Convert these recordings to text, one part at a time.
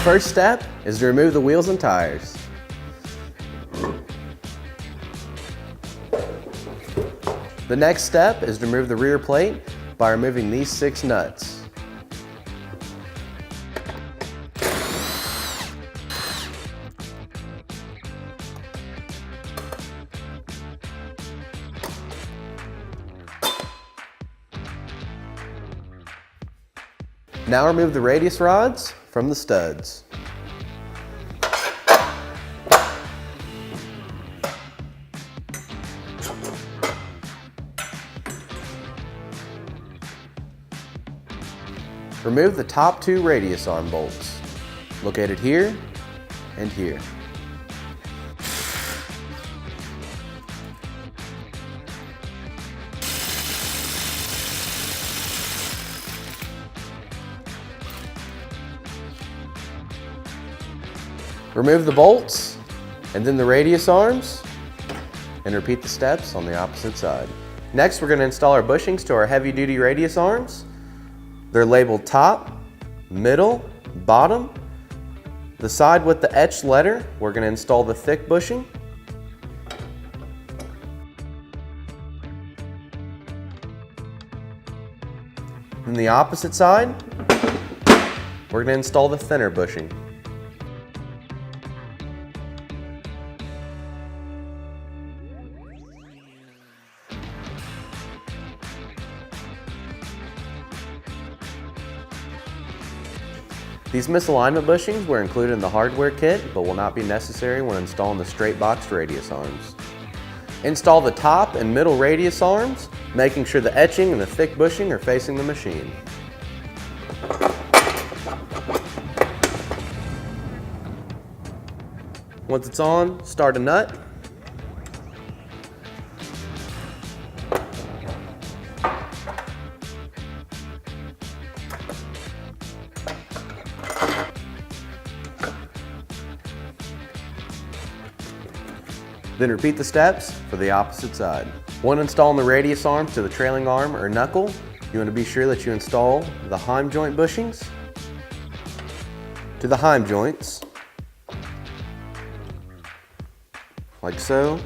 first step is to remove the wheels and tires. The next step is to remove the rear plate by removing these 6 nuts. Now remove the radius rods from the studs. Remove the top 2 radius arm bolts, located here and here. Remove the bolts and then the radius arms and repeat the steps on the opposite side. Next, we're going to install our bushings to our heavy-duty radius arms. They're labeled top, middle, bottom. The side with the etched letter, we're going to install the thick bushing. Then the opposite side, we're going to install the thinner bushing. These misalignment bushings were included in the hardware kit, but will not be necessary when installing the straight boxed radius arms. Install the top and middle radius arms, making sure the etching and the thick bushing are facing the machine. Once it's on, start a nut. Then repeat the steps for the opposite side. When installing the radius arm to the trailing arm or knuckle, you want to be sure that you install the Heim joint bushings to the Heim joints, like so.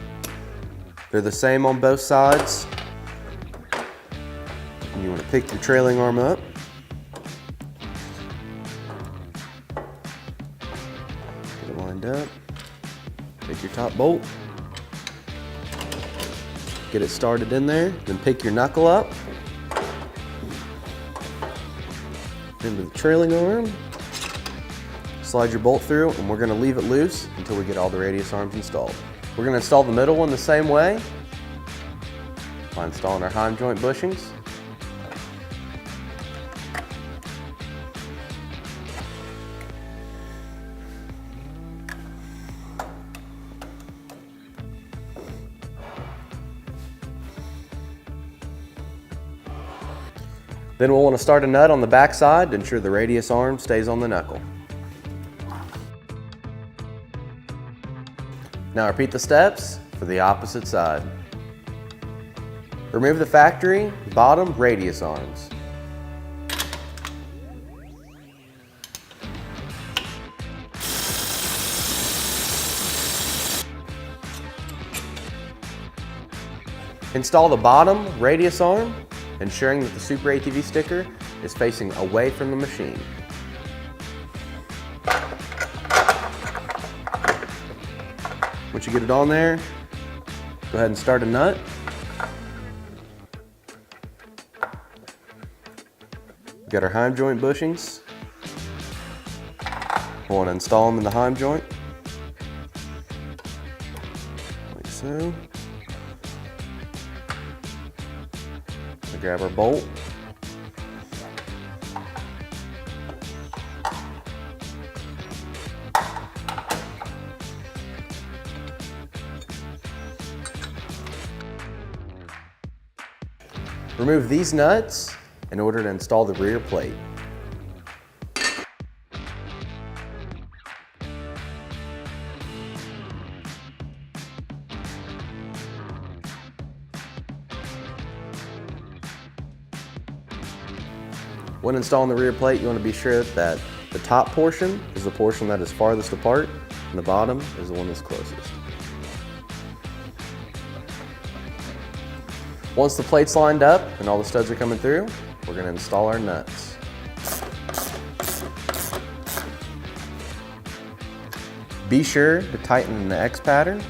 They're the same on both sides. And you want to pick your trailing arm up. Get it lined up. Take your top bolt. Get it started in there, then pick your knuckle up into the trailing arm, slide your bolt through, and we're going to leave it loose until we get all the radius arms installed. We're going to install the middle one the same way by installing our Heim joint bushings. Then we'll want to start a nut on the back side to ensure the radius arm stays on the knuckle. Now repeat the steps for the opposite side. Remove the factory bottom radius arms. Install the bottom radius arm, ensuring that the SuperATV sticker is facing away from the machine. Once you get it on there, go ahead and start a nut. We've got our Heim joint bushings. We'll want to install them in the Heim joint, like so. Grab our bolt. Remove these nuts in order to install the rear plate. When installing the rear plate, you want to be sure that The top portion is the portion that is farthest apart, and the bottom is the one that's closest. Once the plate's lined up and all the studs are coming through, we're going to install our nuts. Be sure to tighten the X pattern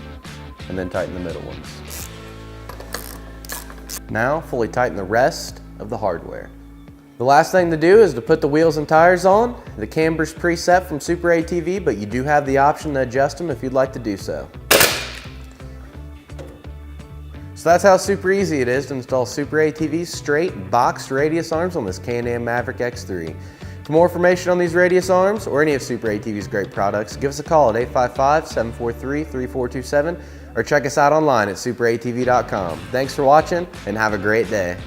and then tighten the middle ones. Now fully tighten the rest of the hardware. The last thing to do is to put the wheels and tires on. The camber's preset from SuperATV, but you do have the option to adjust them if you'd like to do so. So that's how super easy it is to install SuperATV's straight boxed radius arms on this Can-Am Maverick X3. For more information on these radius arms or any of SuperATV's great products, give us a call at 855-743-3427 or check us out online at superatv.com. Thanks for watching and have a great day.